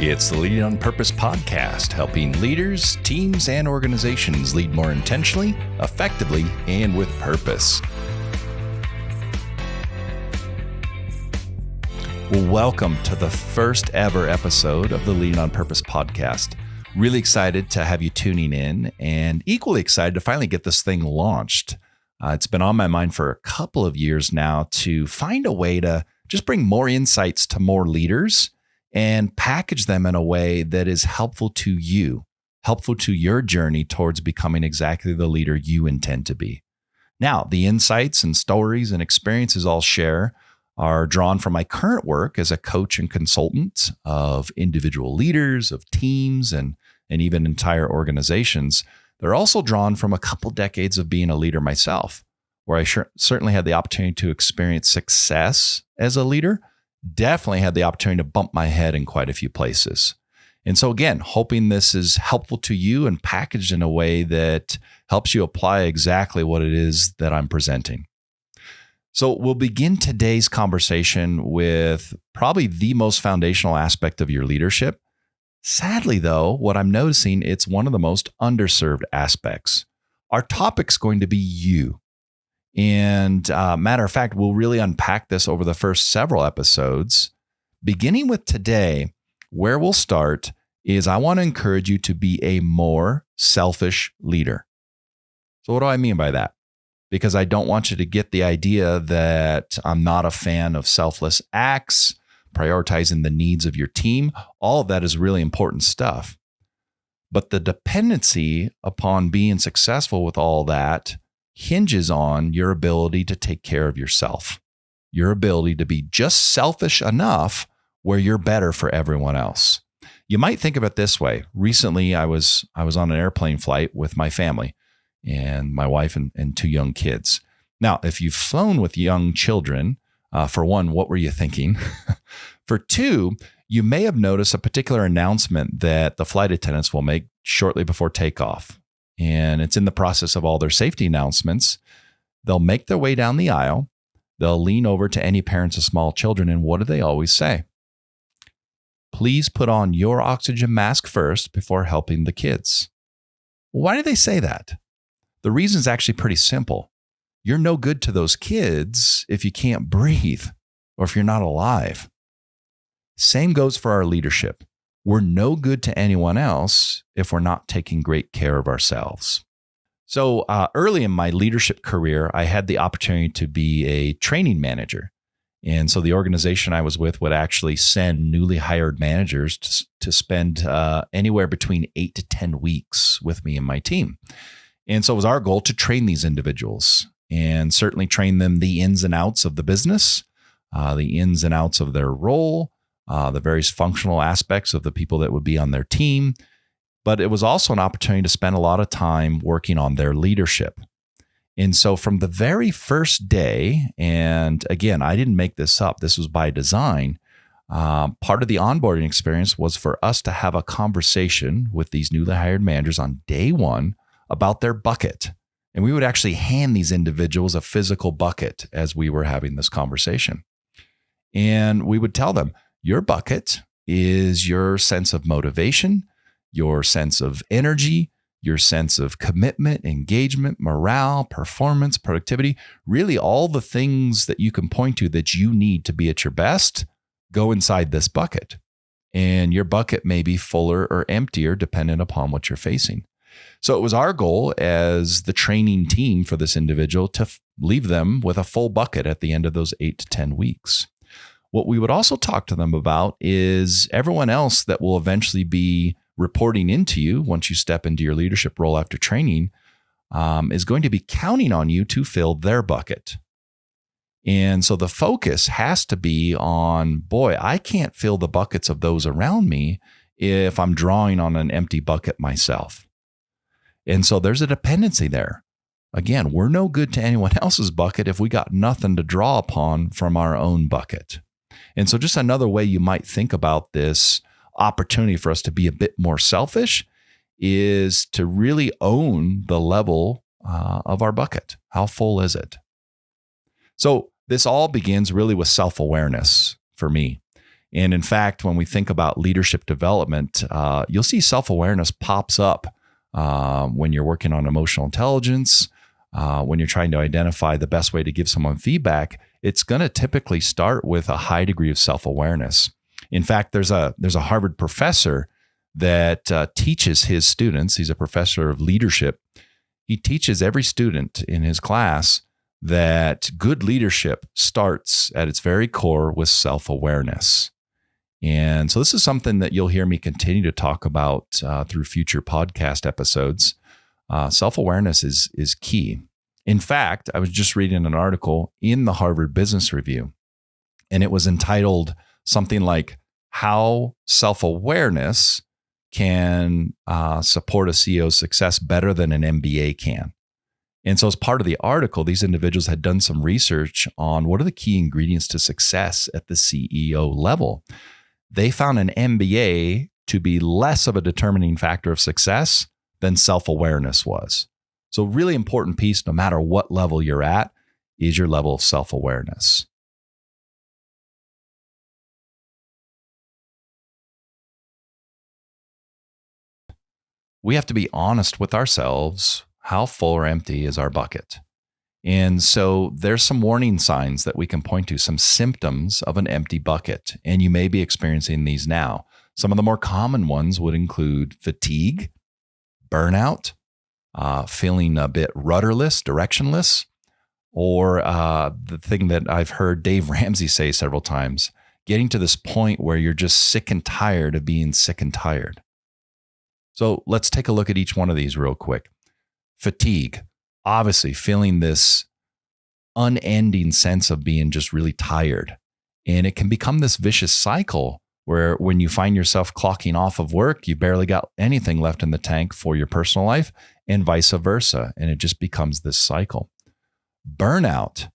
It's the Leading on Purpose podcast, helping leaders, teams, and organizations lead more intentionally, effectively, and with purpose. Well, welcome to the first ever episode of the Leading on Purpose podcast. Really excited to have you tuning in and equally excited to finally get this thing launched. It's been on my mind for a couple of years now to find a way to just bring more insights to more leaders and package them in a way that is helpful to you, helpful to your journey towards becoming exactly the leader you intend to be. Now, the insights and stories and experiences I'll share are drawn from my current work as a coach and consultant of individual leaders, of teams, and even entire organizations. They're also drawn from a couple decades of being a leader myself, where I certainly had the opportunity to experience success as a leader. Definitely had the opportunity to bump my head in quite a few places. And so again, hoping this is helpful to you and packaged in a way that helps you apply exactly what it is that I'm presenting. So we'll begin today's conversation with probably the most foundational aspect of your leadership. Sadly, though, what I'm noticing, it's one of the most underserved aspects. Our topic's going to be you. And matter of fact, we'll really unpack this over the first several episodes. Beginning with today, where we'll start is I want to encourage you to be a more selfish leader. So what do I mean by that? Because I don't want you to get the idea that I'm not a fan of selfless acts, prioritizing the needs of your team. All of that is really important stuff. But the dependency upon being successful with all that hinges on your ability to take care of yourself, your ability to be just selfish enough where you're better for everyone else. You might think of it this way. Recently, I was on an airplane flight with my family and my wife and two young kids. Now, if you've flown with young children, for one, what were you thinking? For two, you may have noticed a particular announcement that the flight attendants will make shortly before takeoff. And it's in the process of all their safety announcements. They'll make their way down the aisle. They'll lean over to any parents of small children. And what do they always say? Please put on your oxygen mask first before helping the kids. Why do they say that? The reason is actually pretty simple. You're no good to those kids if you can't breathe or if you're not alive. Same goes for our leadership. We're no good to anyone else if we're not taking great care of ourselves. So early in my leadership career, I had the opportunity to be a training manager. And so the organization I was with would actually send newly hired managers to spend anywhere between 8 to 10 weeks with me and my team. And so it was our goal to train these individuals and certainly train them the ins and outs of the business, the ins and outs of their role, the various functional aspects of the people that would be on their team. But it was also an opportunity to spend a lot of time working on their leadership. And so from the very first day, and again, I didn't make this up, this was by design, part of the onboarding experience was for us to have a conversation with these newly hired managers on day one about their bucket. And we would actually hand these individuals a physical bucket as we were having this conversation. And we would tell them, your bucket is your sense of motivation, your sense of energy, your sense of commitment, engagement, morale, performance, productivity, really all the things that you can point to that you need to be at your best go inside this bucket. And your bucket may be fuller or emptier depending upon what you're facing. So it was our goal as the training team for this individual to leave them with a full bucket at the end of those 8 to 10 weeks. What we would also talk to them about is everyone else that will eventually be reporting into you once you step into your leadership role after training is going to be counting on you to fill their bucket. And so the focus has to be on, boy, I can't fill the buckets of those around me if I'm drawing on an empty bucket myself. And so there's a dependency there. Again, we're no good to anyone else's bucket if we got nothing to draw upon from our own bucket. And so just another way you might think about this opportunity for us to be a bit more selfish is to really own the level of our bucket. How full is it? So this all begins really with self-awareness for me. And in fact, when we think about leadership development, you'll see self-awareness pops up when you're working on emotional intelligence, when you're trying to identify the best way to give someone feedback. It's going to typically start with a high degree of self-awareness. In fact, there's a Harvard professor that teaches his students. He's a professor of leadership. He teaches every student in his class that good leadership starts at its very core with self-awareness. And so this is something that you'll hear me continue to talk about through future podcast episodes. Self-awareness is key. In fact, I was just reading an article in the Harvard Business Review, and it was entitled something like "How Self-Awareness Can Support a CEO's Success Better Than an MBA Can." And so as part of the article, these individuals had done some research on what are the key ingredients to success at the CEO level. They found an MBA to be less of a determining factor of success than self-awareness was. So really important piece, no matter what level you're at, is your level of self-awareness. We have to be honest with ourselves. How full or empty is our bucket? And so there's some warning signs that we can point to, some symptoms of an empty bucket, and you may be experiencing these now. Some of the more common ones would include fatigue, burnout, feeling a bit rudderless, directionless, or the thing that I've heard Dave Ramsey say several times, getting to this point where you're just sick and tired of being sick and tired. So let's take a look at each one of these real quick. Fatigue, obviously feeling this unending sense of being just really tired. And it can become this vicious cycle where when you find yourself clocking off of work, you barely got anything left in the tank for your personal life, and vice versa. And it just becomes this cycle. Burnout.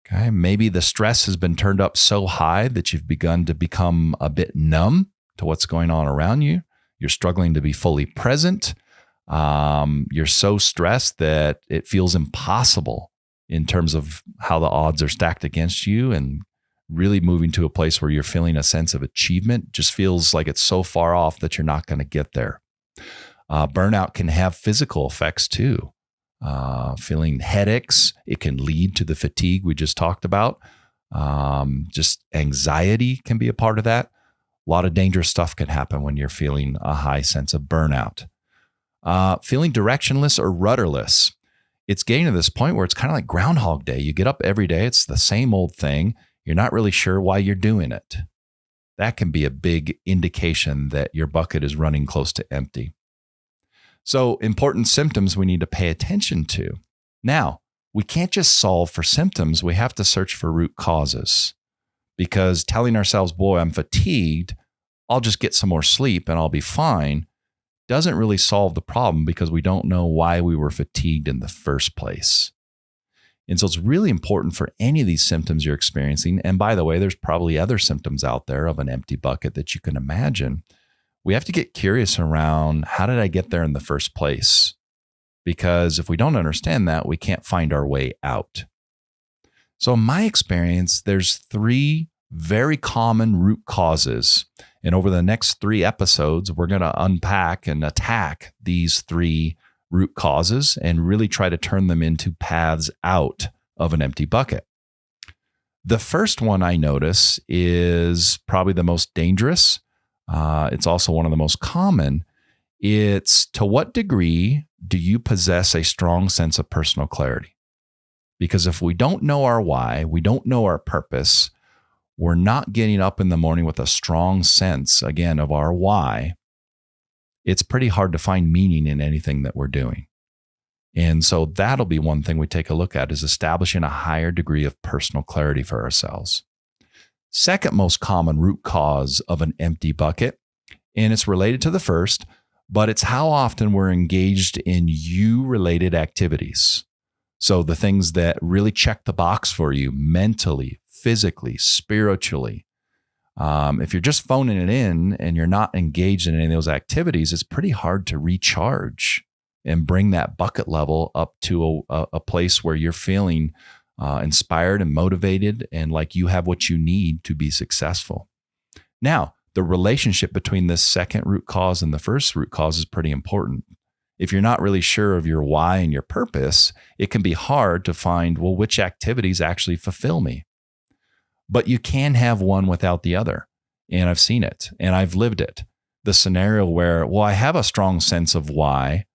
Okay. Maybe the stress has been turned up so high that you've begun to become a bit numb to what's going on around you. You're struggling to be fully present. You're so stressed that it feels impossible in terms of how the odds are stacked against you, and really moving to a place where you're feeling a sense of achievement just feels like it's so far off that you're not going to get there. Burnout can have physical effects too. Feeling headaches, it can lead to the fatigue we just talked about. Just anxiety can be a part of that. A lot of dangerous stuff can happen when you're feeling a high sense of burnout. Feeling directionless or rudderless. It's getting to this point where it's kind of like Groundhog Day. You get up every day, it's the same old thing. You're not really sure why you're doing it. That can be a big indication that your bucket is running close to empty. So important symptoms we need to pay attention to. Now, we can't just solve for symptoms. We have to search for root causes, because telling ourselves, boy, I'm fatigued, I'll just get some more sleep and I'll be fine, doesn't really solve the problem, because we don't know why we were fatigued in the first place. And so it's really important for any of these symptoms you're experiencing. And by the way, there's probably other symptoms out there of an empty bucket that you can imagine. We have to get curious around, how did I get there in the first place? Because if we don't understand that, we can't find our way out. So in my experience, there's 3 very common root causes. And over the next 3 episodes, we're going to unpack and attack these 3 root causes and really try to turn them into paths out of an empty bucket. The first one I notice is probably the most dangerous. It's also one of the most common. It's, to what degree do you possess a strong sense of personal clarity? Because if we don't know our why, we don't know our purpose, we're not getting up in the morning with a strong sense, again, of our why, it's pretty hard to find meaning in anything that we're doing. And so that'll be one thing we take a look at, is establishing a higher degree of personal clarity for ourselves. Second most common root cause of an empty bucket, and it's related to the first, but it's how often we're engaged in you-related activities. So the things that really check the box for you mentally, physically, spiritually. If you're just phoning it in and you're not engaged in any of those activities, it's pretty hard to recharge and bring that bucket level up to a place where you're feeling inspired and motivated and like you have what you need to be successful. Now, the relationship between this second root cause and the first root cause is pretty important. If you're not really sure of your why and your purpose, it can be hard to find, well, which activities actually fulfill me. But you can have one without the other. And I've seen it and I've lived it. The scenario where, well, I have a strong sense of why.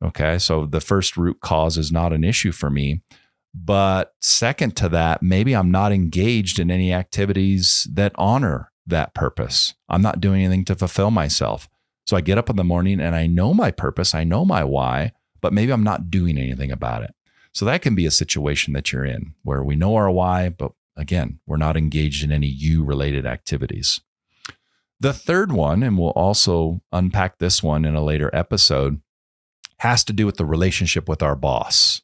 Okay, so the first root cause is not an issue for me. But second to that, maybe I'm not engaged in any activities that honor that purpose. I'm not doing anything to fulfill myself. So I get up in the morning and I know my purpose, I know my why, but maybe I'm not doing anything about it. So that can be a situation that you're in where we know our why, but again, we're not engaged in any you-related activities. The third one, and we'll also unpack this one in a later episode, has to do with the relationship with our boss.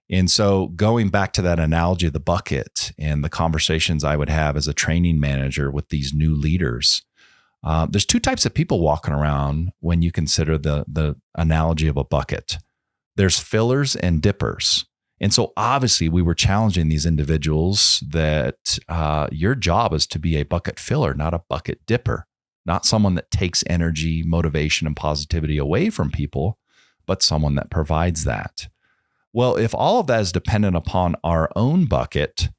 And so going back to that analogy of the bucket and the conversations I would have as a training manager with these new leaders, there's two types of people walking around when you consider the analogy of a bucket. There's fillers and dippers. And so obviously we were challenging these individuals that your job is to be a bucket filler, not a bucket dipper, not someone that takes energy, motivation, and positivity away from people, but someone that provides that. Well, if all of that is dependent upon our own bucket,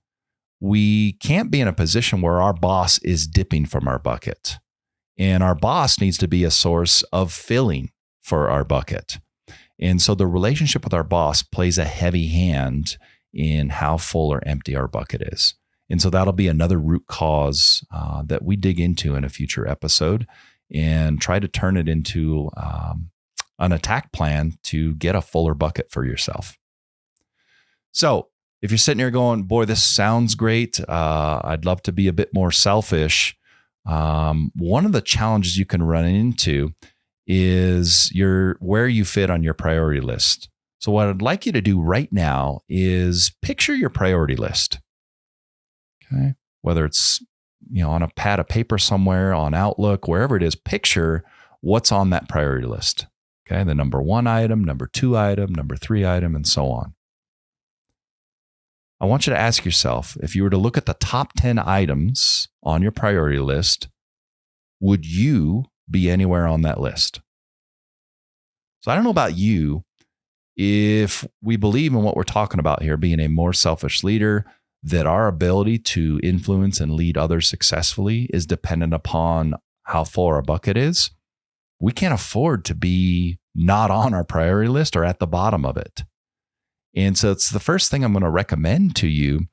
we can't be in a position where our boss is dipping from our bucket. And our boss needs to be a source of filling for our bucket. And so the relationship with our boss plays a heavy hand in how full or empty our bucket is. And so that'll be another root cause that we dig into in a future episode and try to turn it into an attack plan to get a fuller bucket for yourself. So if you're sitting here going, boy, this sounds great. I'd love to be a bit more selfish. One of the challenges you can run into is where you fit on your priority list. So what I'd like you to do right now is picture your priority list. Okay. Whether it's, on a pad of paper somewhere, on Outlook, wherever it is, picture what's on that priority list. Okay. The number 1 item, number 2 item, number 3 item, and so on. I want you to ask yourself, if you were to look at the top 10 items on your priority list, would you be anywhere on that list? So I don't know about you, if we believe in what we're talking about here, being a more selfish leader, that our ability to influence and lead others successfully is dependent upon how full our bucket is. We can't afford to be not on our priority list or at the bottom of it. And so it's the first thing I'm going to recommend to you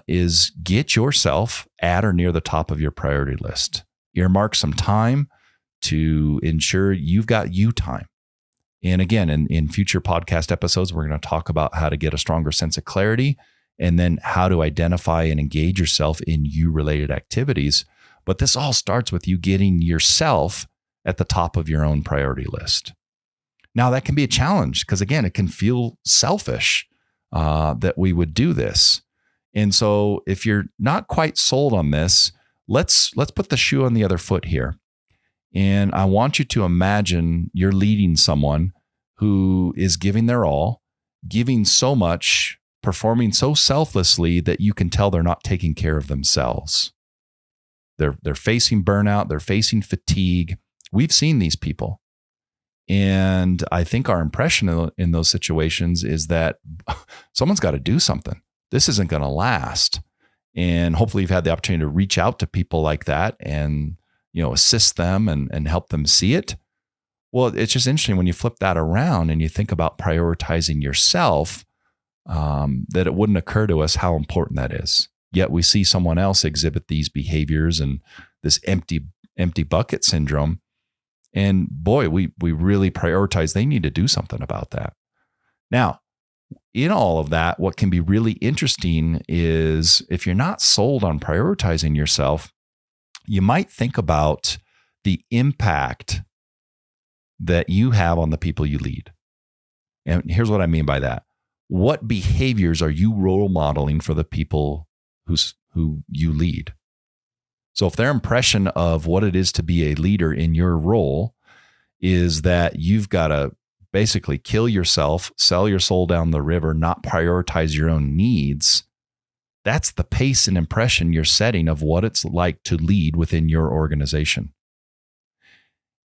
is get yourself at or near the top of your priority list. Earmark some time to ensure you've got you time. And again, in future podcast episodes, we're going to talk about how to get a stronger sense of clarity and then how to identify and engage yourself in you-related activities. But this all starts with you getting yourself at the top of your own priority list. Now, that can be a challenge because, again, it can feel selfish that we would do this. And so if you're not quite sold on this, let's put the shoe on the other foot here. And I want you to imagine you're leading someone who is giving their all, giving so much, performing so selflessly that you can tell they're not taking care of themselves. They're facing burnout, they're facing fatigue. We've seen these people. And I think our impression in those situations is that someone's got to do something. This isn't going to last. And hopefully you've had the opportunity to reach out to people like that and, assist them and help them see it. Well, it's just interesting when you flip that around and you think about prioritizing yourself, that it wouldn't occur to us how important that is. Yet we see someone else exhibit these behaviors and this empty bucket syndrome. And boy, we really prioritize. They need to do something about that. Now, in all of that, what can be really interesting is if you're not sold on prioritizing yourself, you might think about the impact that you have on the people you lead. And here's what I mean by that. What behaviors are you role modeling for the people who you lead? So if their impression of what it is to be a leader in your role is that you've got to basically kill yourself, sell your soul down the river, not prioritize your own needs, That's the pace and impression you're setting of what it's like to lead within your organization.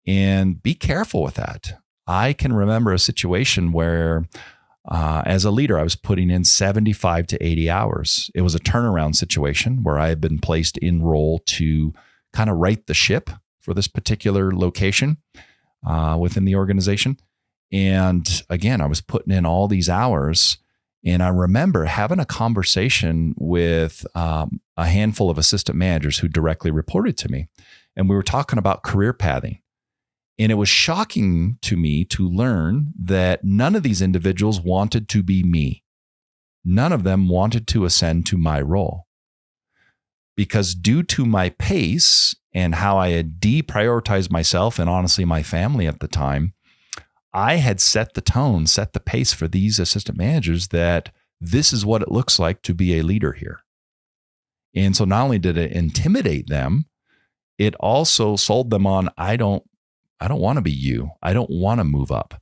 And be careful with that. I can remember a situation where, as a leader, I was putting in 75 to 80 hours. It was a turnaround situation where I had been placed in role to kind of right the ship for this particular location within the organization. And again, I was putting in all these hours. And I remember having a conversation with a handful of assistant managers who directly reported to me. And we were talking about career pathing. And it was shocking to me to learn that none of these individuals wanted to be me. None of them wanted to ascend to my role. Because due to my pace and how I had deprioritized myself and honestly my family at the time, I had set the tone, set the pace for these assistant managers that this is what it looks like to be a leader here. And so not only did it intimidate them, it also sold them on, I don't want to be you. I don't want to move up.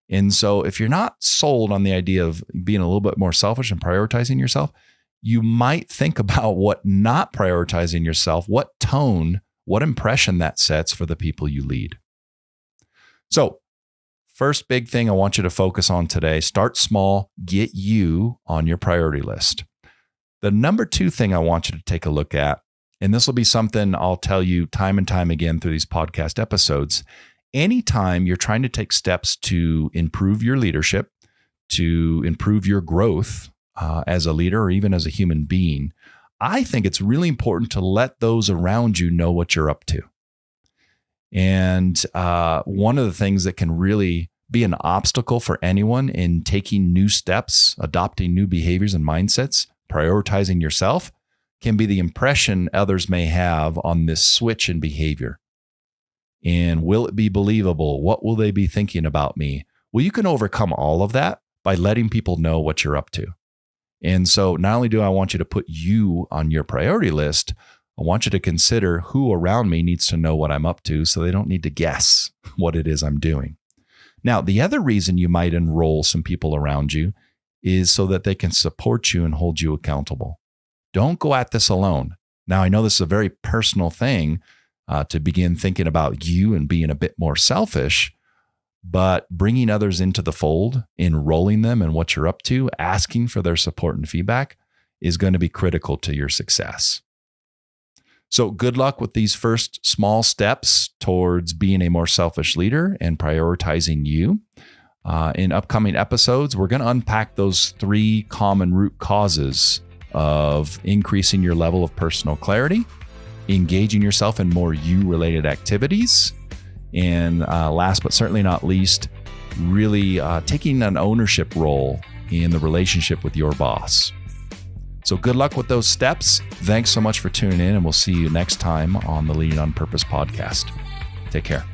And so if you're not sold on the idea of being a little bit more selfish and prioritizing yourself, you might think about what not prioritizing yourself, what tone, what impression that sets for the people you lead. So first big thing I want you to focus on today, start small, get you on your priority list. The number two thing I want you to take a look at, and this will be something I'll tell you time and time again through these podcast episodes, anytime you're trying to take steps to improve your leadership, to improve your growth as a leader or even as a human being, I think it's really important to let those around you know what you're up to. And one of the things that can really be an obstacle for anyone in taking new steps, adopting new behaviors and mindsets, prioritizing yourself, can be the impression others may have on this switch in behavior. And will it be believable? What will they be thinking about me? Well, you can overcome all of that by letting people know what you're up to. And so not only do I want you to put you on your priority list, I want you to consider who around me needs to know what I'm up to so they don't need to guess what it is I'm doing. Now, the other reason you might enroll some people around you is so that they can support you and hold you accountable. Don't go at this alone. Now, I know this is a very personal thing to begin thinking about you and being a bit more selfish, but bringing others into the fold, enrolling them in what you're up to, asking for their support and feedback is going to be critical to your success. So good luck with these first small steps towards being a more selfish leader and prioritizing you. In upcoming episodes, we're going to unpack those 3 common root causes of increasing your level of personal clarity, engaging yourself in more you-related activities, and last but certainly not least, really taking an ownership role in the relationship with your boss. So good luck with those steps. Thanks so much for tuning in, and we'll see you next time on the Leading on Purpose podcast. Take care.